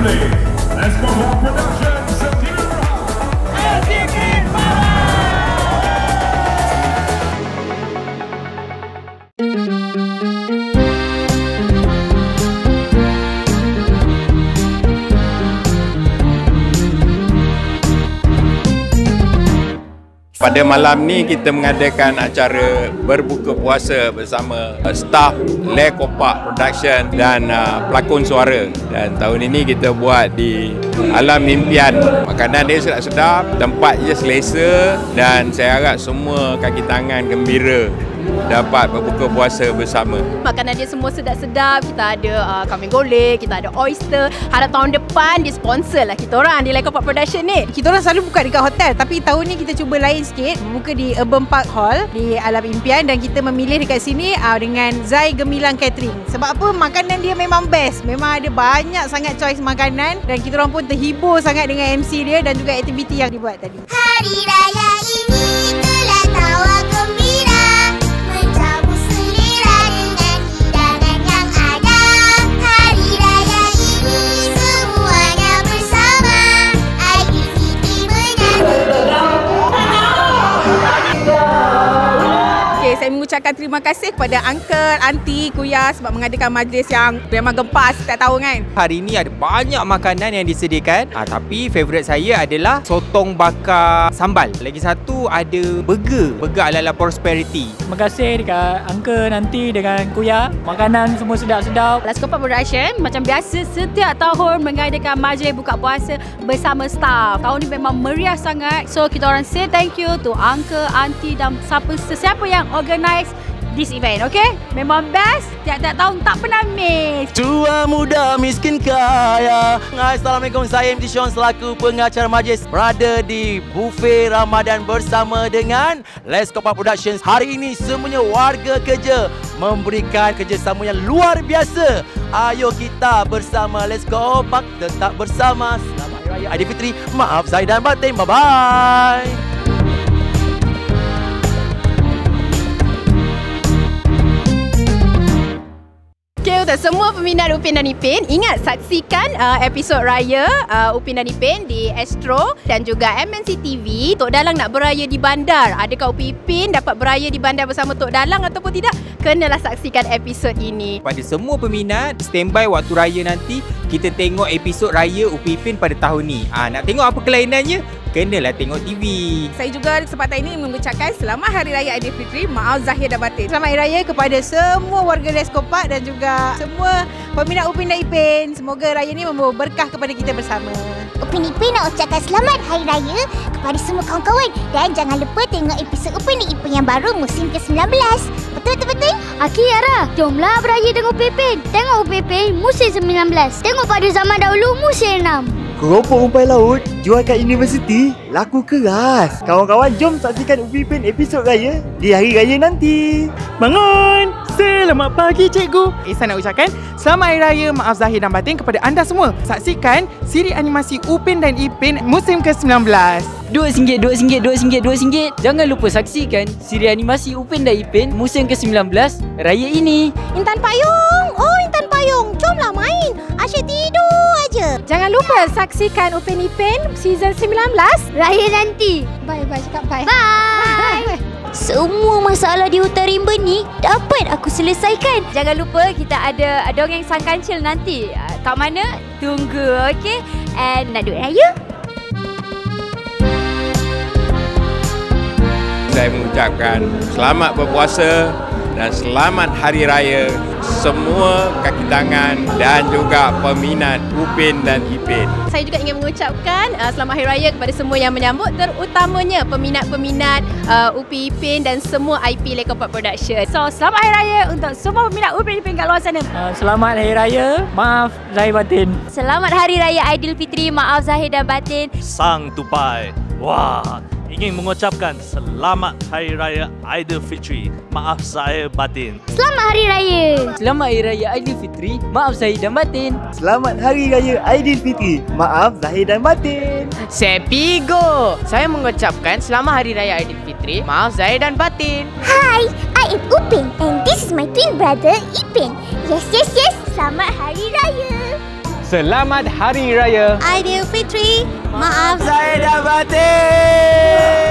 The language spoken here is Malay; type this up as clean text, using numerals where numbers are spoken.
Assembly. Let's go for production. September. Pada malam ni kita mengadakan acara berbuka puasa bersama staf Le Kopak Production dan pelakon suara. Dan tahun ini kita buat di Alam Impian. Makanan dia sedap-sedap, tempat dia selesa dan saya harap semua kaki tangan gembira dapat berbuka puasa bersama. Makanan dia semua sedap-sedap. Kita ada kambing golek, kita ada oyster. Harap tahun depan dia sponsor lah kita orang di Le Kopak Production ni. Kita orang selalu buka dekat hotel, tapi tahun ni kita cuba lain sikit. Buka di Urban Park Hall di Alam Impian dan kita memilih dekat sini dengan Zai Gemilang Catering. Sebab apa? Makanan dia memang best. Memang ada banyak sangat choice makanan dan kita orang pun terhibur sangat dengan MC dia dan juga aktiviti yang dibuat tadi. Hari Raya ini telah tawa gembira, mencampur selera dengan hidangan yang ada. Hari Raya ini semuanya bersama, Aidilfitri menyanyi. Okay, saya mengucapkan terima kasih kepada uncle, aunty, kuya sebab mengadakan majlis yang memang gempas setiap tahun kan. Hari ini ada banyak makanan yang disediakan, tapi favourite saya adalah sotong bakar sambal. Lagi satu ada burger ala-ala Prosperity. Terima kasih dekat uncle nanti dengan kuya. Makanan semua sedap-sedap. Le Kopak Production macam biasa setiap tahun mengadakan majlis buka puasa bersama staff. Tahun ni memang meriah sangat. So kita orang say thank you to uncle, aunty dan sesiapa yang organize this event, okay? Memang best, tiap-tiap tahun tak pernah miss. Tua muda miskin kaya. Assalamualaikum, saya MT Sean selaku pengacara majlis berada di buffet Ramadan bersama dengan Le Kopak Productions. Hari ini semuanya warga kerja memberikan kerjasama yang luar biasa. Ayo kita bersama Le Kopak tetap bersama. Selamat Hari Raya Aidilfitri. Maaf zahir dan batin. Bye-bye. Okay, untuk semua peminat Upin dan Ipin, ingat saksikan episod raya Upin dan Ipin di Astro dan juga MNC TV. Tok Dalang nak beraya di bandar. Adakah Upin Ipin dapat beraya di bandar bersama Tok Dalang ataupun tidak? Kenalah saksikan episod ini. Pada semua peminat, standby waktu raya nanti kita tengok episod raya Upin Ipin pada tahun ni. Nak tengok apa kelainannya? Kenalah tengok TV. Saya juga kesempatan ini mengucapkan Selamat Hari Raya Aidilfitri. Maaf zahir dan batin. Selamat Hari Raya kepada semua warga Le Kopak dan juga semua peminat Upin dan Ipin. Semoga raya ini membawa berkah kepada kita bersama. Upin Ipin nak ucapkan Selamat Hari Raya kepada semua kawan-kawan. Dan jangan lupa tengok episod Upin dan Ipin yang baru musim ke-19. Betul-betul? Kiara, jomlah beraya dengan Upin Ipin. Tengok Upin Ipin musim 19. Tengok pada zaman dahulu musim 6. Keropok umpai laut, jual kat universiti, laku keras. Kawan-kawan, jom saksikan Upin Ipin episod raya di hari raya nanti. Bangun! Selamat pagi cikgu. Saya nak ucapkan Selamat Hari Raya, maaf zahir dan batin kepada anda semua. Saksikan siri animasi Upin dan Ipin musim ke-19. RM2, RM2, RM2. Jangan lupa saksikan siri animasi Upin dan Ipin musim ke-19 raya ini. Intan Payung! Oh, Intan Payung! Jomlah main. Asyik tidur aja. Jangan lupa saksikan Upin Ipin season 19 Raya nanti. Bye-bye, cakap bye. Bye. Semua masalah di hutan rimba ni dapat aku selesaikan. Jangan lupa kita ada dongeng sang kancil nanti. Kat mana? Tunggu, okey? And nak duit raya? Saya mengucapkan selamat berpuasa dan selamat Hari Raya semua kaki tangan dan juga peminat Upin dan Ipin. Saya juga ingin mengucapkan selamat Hari Raya kepada semua yang menyambut, terutamanya peminat-peminat Upin Ipin dan semua IP Le Kopak Production. So, selamat Hari Raya untuk semua peminat Upin Ipin kat luar sana. Selamat Hari Raya, maaf zahir batin. Selamat Hari Raya Aidilfitri, maaf zahir dan batin. Sang tupai. Wah, ingin mengucapkan Selamat Hari Raya Aidilfitri. Maaf zahir batin. Selamat Hari Raya. Selamat Hari Raya Aidilfitri, maaf zahir dan batin. Selamat Hari Raya Aidilfitri. Maaf zahir dan batin. Sepigo. Saya mengucapkan Selamat Hari Raya Aidilfitri. Maaf zahir dan batin. Hi, I am Upin and this is my twin brother Ipin. Yes. Selamat Hari Raya. Selamat Hari Raya Aidilfitri. Maaf. Saya dah batin.